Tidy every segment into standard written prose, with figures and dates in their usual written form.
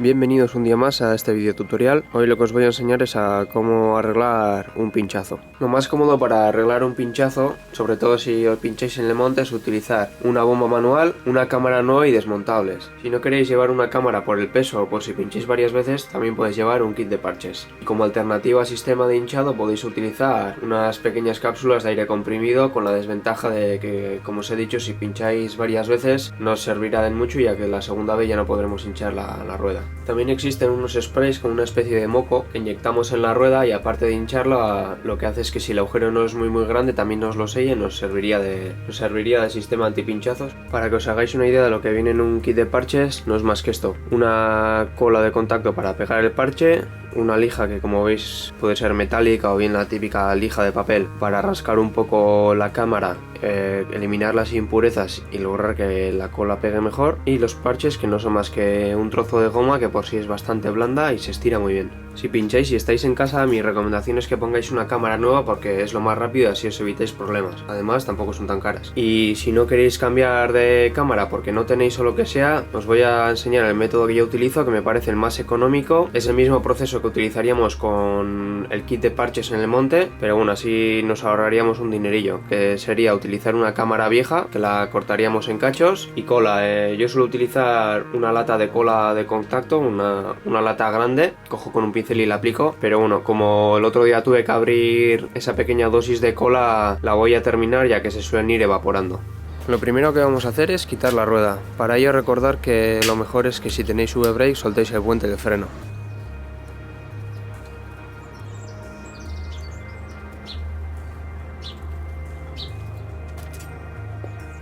Bienvenidos un día más a este video tutorial. Hoy lo que os voy a enseñar es a cómo arreglar un pinchazo. Lo más cómodo para arreglar un pinchazo, sobre todo si os pincháis en el monte, es utilizar una bomba manual, una cámara nueva y desmontables. Si no queréis llevar una cámara por el peso o por si pincháis varias veces, también podéis llevar un kit de parches. Y como alternativa al sistema de hinchado podéis utilizar unas pequeñas cápsulas de aire comprimido, con la desventaja de que, como os he dicho, si pincháis varias veces no os servirá de mucho, ya que la segunda vez ya no podremos hinchar la rueda. También existen unos sprays con una especie de moco que inyectamos en la rueda y aparte de hincharlo, lo que hace es que si el agujero no es muy grande también nos lo sella y nos serviría de sistema antipinchazos. Para que os hagáis una idea de lo que viene en un kit de parches, no es más que esto: una cola de contacto para pegar el parche, una lija que, como veis, puede ser metálica o bien la típica lija de papel para rascar un poco la cámara, eliminar las impurezas y lograr que la cola pegue mejor, y los parches, que no son más que un trozo de goma que por sí es bastante blanda y se estira muy bien. Si pincháis y estáis en casa, mi recomendación es que pongáis una cámara nueva porque es lo más rápido y así os evitáis problemas. Además, tampoco son tan caras. Y si no queréis cambiar de cámara porque no tenéis o lo que sea, os voy a enseñar el método que yo utilizo, que me parece el más económico. Es el mismo proceso que utilizaríamos con el kit de parches en el monte, pero bueno, así nos ahorraríamos un dinerillo, que sería utilizar una cámara vieja que la cortaríamos en cachos, y cola. Yo suelo utilizar una lata de cola de contacto, una lata grande, cojo con un pincel y la aplico, pero bueno, como el otro día tuve que abrir esa pequeña dosis de cola, la voy a terminar ya que se suelen ir evaporando. Lo primero que vamos a hacer es quitar la rueda. Para ello, recordar que lo mejor es que si tenéis V-brake soltéis el puente de freno.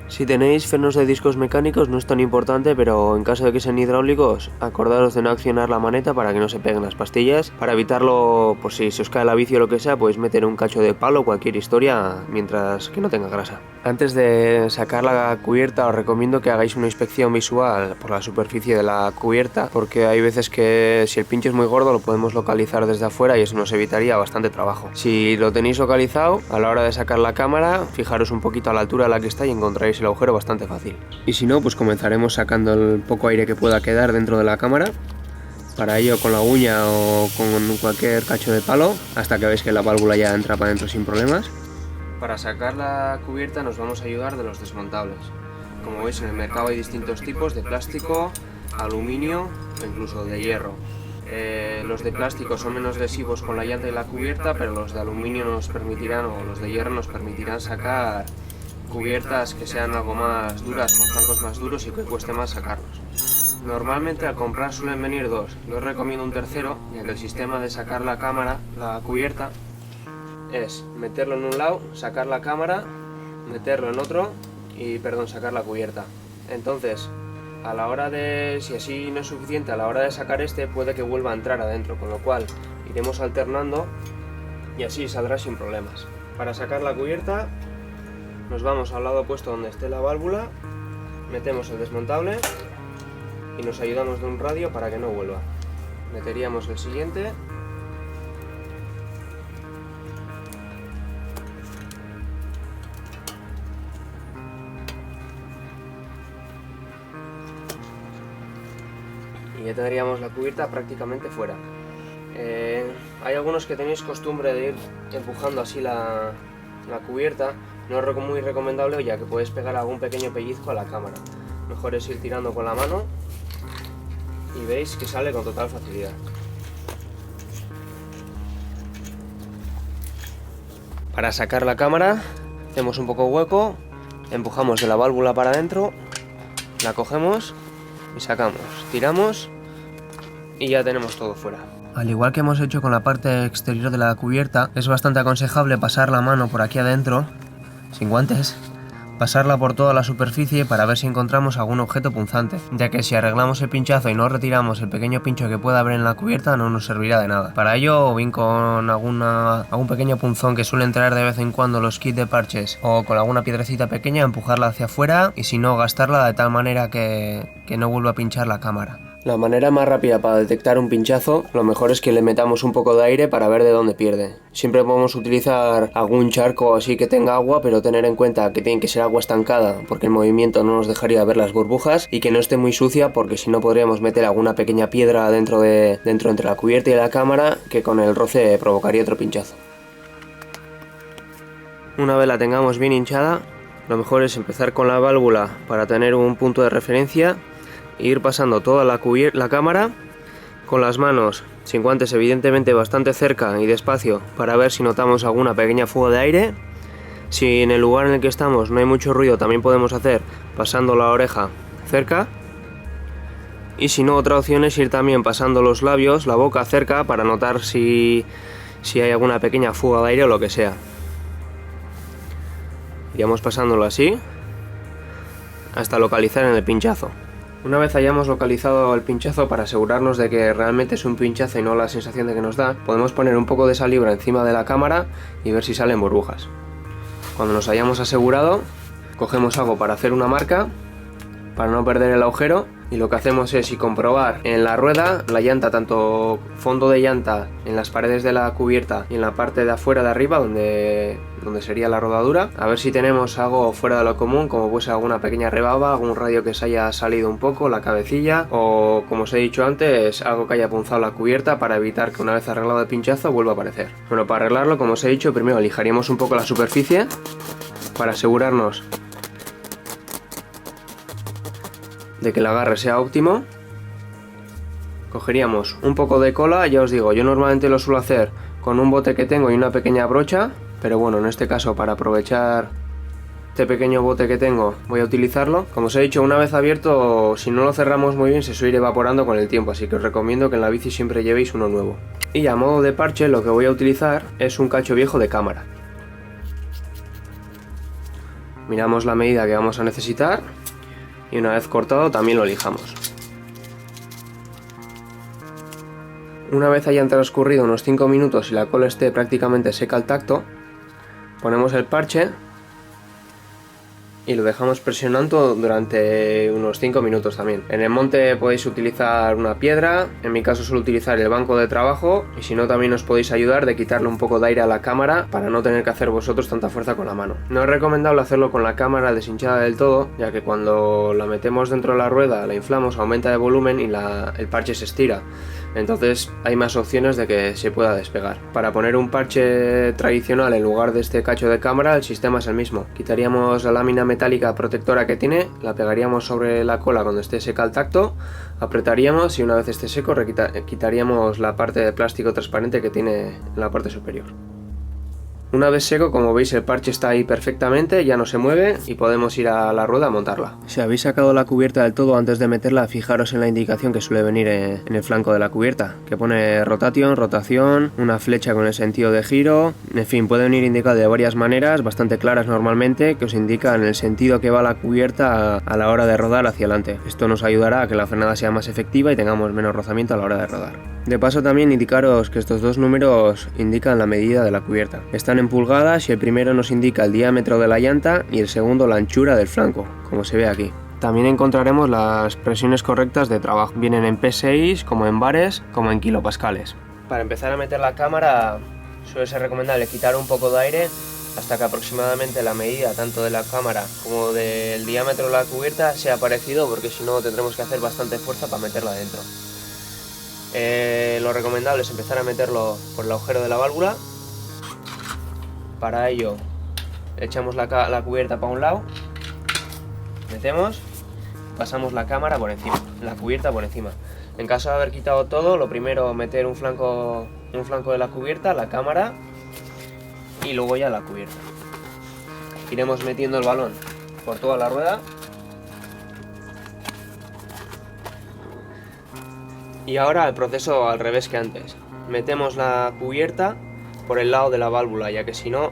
Si tenéis frenos de discos mecánicos no es tan importante, pero en caso de que sean hidráulicos, acordaros de no accionar la maneta para que no se peguen las pastillas. Para evitarlo, pues si se os cae la bici o lo que sea, podéis meter un cacho de palo o cualquier historia mientras que no tenga grasa. Antes de sacar la cubierta os recomiendo que hagáis una inspección visual por la superficie de la cubierta, porque hay veces que si el pincho es muy gordo lo podemos localizar desde afuera y eso nos evitaría bastante trabajo. Si lo tenéis localizado, a la hora de sacar la cámara, fijaros un poquito a la altura a la que está y encontraréis el agujero bastante fácil. Y si no, pues comenzaremos sacando el poco aire que pueda quedar dentro de la cámara. Para ello, con la uña o con cualquier cacho de palo, hasta que veis que la válvula ya entra para adentro sin problemas. Para sacar la cubierta nos vamos a ayudar de los desmontables. Como veis, en el mercado hay distintos tipos: de plástico, aluminio o incluso de hierro. Los de plástico son menos lesivos con la llanta y la cubierta, pero los de aluminio nos permitirán, o los de hierro nos permitirán sacar cubiertas que sean algo más duras, con flancos más duros y que cueste más sacarlos. Normalmente al comprar suelen venir dos. Yo os recomiendo un tercero, ya que el sistema de sacar la cámara, la cubierta, es meterlo en un lado, sacar la cámara, meterlo en otro y, sacar la cubierta. Entonces, a la hora de, si así no es suficiente, a la hora de sacar este puede que vuelva a entrar adentro, con lo cual iremos alternando y así saldrá sin problemas. Para sacar la cubierta nos vamos al lado opuesto donde esté la válvula, metemos el desmontable y nos ayudamos de un radio para que no vuelva. Meteríamos el siguiente. Y ya tendríamos la cubierta prácticamente fuera. Hay algunos que tenéis costumbre de ir empujando así la cubierta. No es muy recomendable, ya que puedes pegar algún pequeño pellizco a la cámara. Mejor es ir tirando con la mano y veis que sale con total facilidad. Para sacar la cámara hacemos un poco hueco, empujamos de la válvula para adentro, la cogemos y sacamos, tiramos y ya tenemos todo fuera. Al igual que hemos hecho con la parte exterior de la cubierta, es bastante aconsejable pasar la mano por aquí adentro, sin guantes, pasarla por toda la superficie para ver si encontramos algún objeto punzante, ya que si arreglamos el pinchazo y no retiramos el pequeño pincho que pueda haber en la cubierta no nos servirá de nada. Para ello, o bien con algún pequeño punzón que suelen traer de vez en cuando los kits de parches, o con alguna piedrecita pequeña, empujarla hacia afuera, y si no, gastarla de tal manera que no vuelva a pinchar la cámara. La manera más rápida para detectar un pinchazo, lo mejor es que le metamos un poco de aire para ver de dónde pierde. Siempre podemos utilizar algún charco así que tenga agua, pero tener en cuenta que tiene que ser agua estancada, porque el movimiento no nos dejaría ver las burbujas, y que no esté muy sucia, porque si no podríamos meter alguna pequeña piedra dentro entre la cubierta y la cámara, que con el roce provocaría otro pinchazo. Una vez la tengamos bien hinchada, lo mejor es empezar con la válvula para tener un punto de referencia e ir pasando toda la cámara con las manos, sin guantes evidentemente, bastante cerca y despacio para ver si notamos alguna pequeña fuga de aire. Si en el lugar en el que estamos no hay mucho ruido, también podemos hacer pasando la oreja cerca. Y si no, otra opción es ir también pasando los labios, la boca cerca, para notar si hay alguna pequeña fuga de aire o lo que sea. Iríamos pasándolo así hasta localizar en el pinchazo. Una vez hayamos localizado el pinchazo, para asegurarnos de que realmente es un pinchazo y no la sensación de que nos da, podemos poner un poco de saliva encima de la cámara y ver si salen burbujas. Cuando nos hayamos asegurado, cogemos algo para hacer una marca, para no perder el agujero, y lo que hacemos es comprobar en la rueda, la llanta, tanto fondo de llanta, en las paredes de la cubierta y en la parte de afuera de arriba, donde sería la rodadura, a ver si tenemos algo fuera de lo común, como puede ser alguna pequeña rebaba, algún radio que se haya salido un poco, la cabecilla, o como os he dicho antes, algo que haya punzado la cubierta, para evitar que una vez arreglado el pinchazo vuelva a aparecer. Bueno, para arreglarlo, como os he dicho, primero lijaríamos un poco la superficie para asegurarnos de que el agarre sea óptimo. Cogeríamos un poco de cola, ya os digo, yo normalmente lo suelo hacer con un bote que tengo y una pequeña brocha, pero bueno, en este caso, para aprovechar este pequeño bote que tengo, voy a utilizarlo. Como os he dicho, una vez abierto, si no lo cerramos muy bien, se suele ir evaporando con el tiempo, así que os recomiendo que en la bici siempre llevéis uno nuevo. Y a modo de parche, lo que voy a utilizar es un cacho viejo de cámara. Miramos la medida que vamos a necesitar y una vez cortado también lo lijamos. Una vez hayan transcurrido unos 5 minutos y la cola esté prácticamente seca al tacto, ponemos el parche y lo dejamos presionando durante unos 5 minutos también. En el monte podéis utilizar una piedra, en mi caso suelo utilizar el banco de trabajo, y si no, también os podéis ayudar de quitarle un poco de aire a la cámara para no tener que hacer vosotros tanta fuerza con la mano. No es recomendable hacerlo con la cámara deshinchada del todo, ya que cuando la metemos dentro de la rueda, la inflamos, aumenta de volumen y el parche se estira. Entonces hay más opciones de que se pueda despegar. Para poner un parche tradicional en lugar de este cacho de cámara, el sistema es el mismo. Quitaríamos la lámina metálica protectora que tiene, la pegaríamos sobre la cola cuando esté seca al tacto, apretaríamos y una vez esté seco quitaríamos la parte de plástico transparente que tiene en la parte superior. Una vez seco, como veis, el parche está ahí perfectamente, ya no se mueve y podemos ir a la rueda a montarla. Si habéis sacado la cubierta del todo antes de meterla, fijaros en la indicación que suele venir en el flanco de la cubierta, que pone rotación, una flecha con el sentido de giro, en fin, puede venir indicado de varias maneras, bastante claras normalmente, que os indican el sentido que va la cubierta a la hora de rodar hacia adelante. Esto nos ayudará a que la frenada sea más efectiva y tengamos menos rozamiento a la hora de rodar. De paso, también indicaros que estos dos números indican la medida de la cubierta. Están en pulgadas y el primero nos indica el diámetro de la llanta y el segundo la anchura del flanco, como se ve aquí. También encontraremos las presiones correctas de trabajo. Vienen en P6, como en bares, como en kilopascales. Para empezar a meter la cámara, suele ser recomendable quitar un poco de aire hasta que aproximadamente la medida tanto de la cámara como del diámetro de la cubierta sea parecido, porque si no tendremos que hacer bastante fuerza para meterla dentro. Lo recomendable es empezar a meterlo por el agujero de la válvula. Para ello echamos la cubierta para un lado, metemos, pasamos la cámara por encima, la cubierta por encima. En caso de haber quitado todo, lo primero meter un flanco de la cubierta, la cámara y luego ya la cubierta. Iremos metiendo el balón por toda la rueda. Y ahora el proceso al revés que antes. Metemos la cubierta por el lado de la válvula, ya que si no,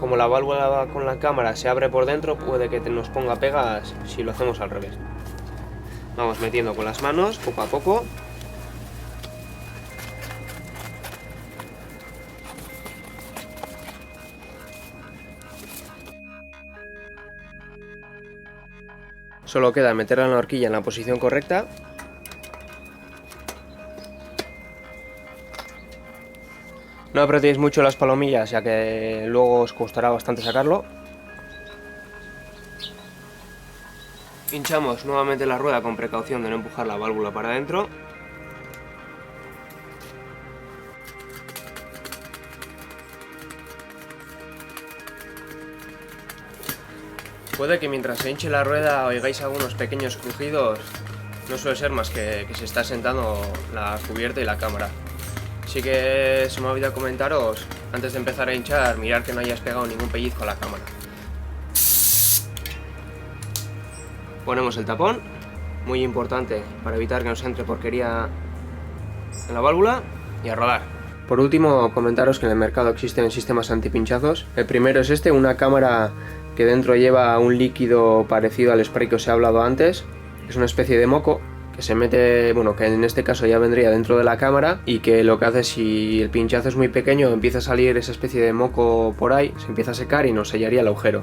como la válvula con la cámara se abre por dentro, puede que nos ponga pegas si lo hacemos al revés. Vamos metiendo con las manos, poco a poco. Solo queda meterla en la horquilla en la posición correcta. No apretéis mucho las palomillas, ya que luego os costará bastante sacarlo. Hinchamos nuevamente la rueda con precaución de no empujar la válvula para adentro. Puede que mientras se hinche la rueda oigáis algunos pequeños crujidos. No suele ser más que se está sentando la cubierta y la cámara. Sí que se me ha olvidado comentaros, antes de empezar a hinchar, mirar que no hayas pegado ningún pellizco a la cámara. Ponemos el tapón, muy importante para evitar que nos entre porquería en la válvula, y a rodar. Por último, comentaros que en el mercado existen sistemas antipinchazos. El primero es este, una cámara que dentro lleva un líquido parecido al spray que os he hablado antes. Es una especie de moco que se mete, bueno, que en este caso ya vendría dentro de la cámara, y que lo que hace, si el pinchazo es muy pequeño, empieza a salir esa especie de moco por ahí, se empieza a secar y nos sellaría el agujero.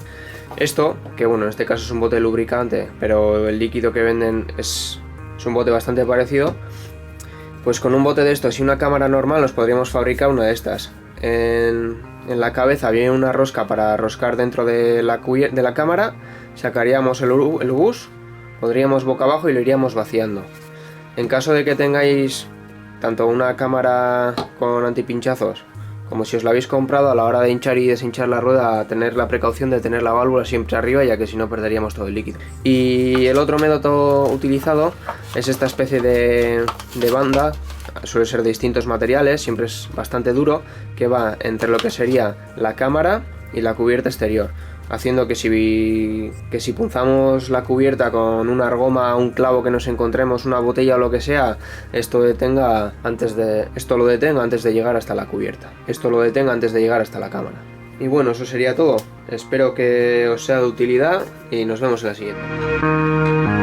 Esto, que bueno, en este caso es un bote de lubricante, pero el líquido que venden es un bote bastante parecido, pues con un bote de estos y una cámara normal nos podríamos fabricar una de estas. En la cabeza viene una rosca para roscar dentro de la cámara, sacaríamos el bus, pondríamos boca abajo y lo iríamos vaciando. En caso de que tengáis tanto una cámara con antipinchazos como si os la habéis comprado, a la hora de hinchar y deshinchar la rueda, tener la precaución de tener la válvula siempre arriba, ya que si no perderíamos todo el líquido. Y el otro método utilizado es esta especie de banda, suele ser de distintos materiales, siempre es bastante duro, que va entre lo que sería la cámara y la cubierta exterior, haciendo que si punzamos la cubierta con una argoma, un clavo que nos encontremos, una botella o lo que sea, esto lo detenga antes de llegar hasta la cubierta, esto lo detenga antes de llegar hasta la cámara. Y bueno, eso sería todo. Espero que os sea de utilidad y nos vemos en la siguiente.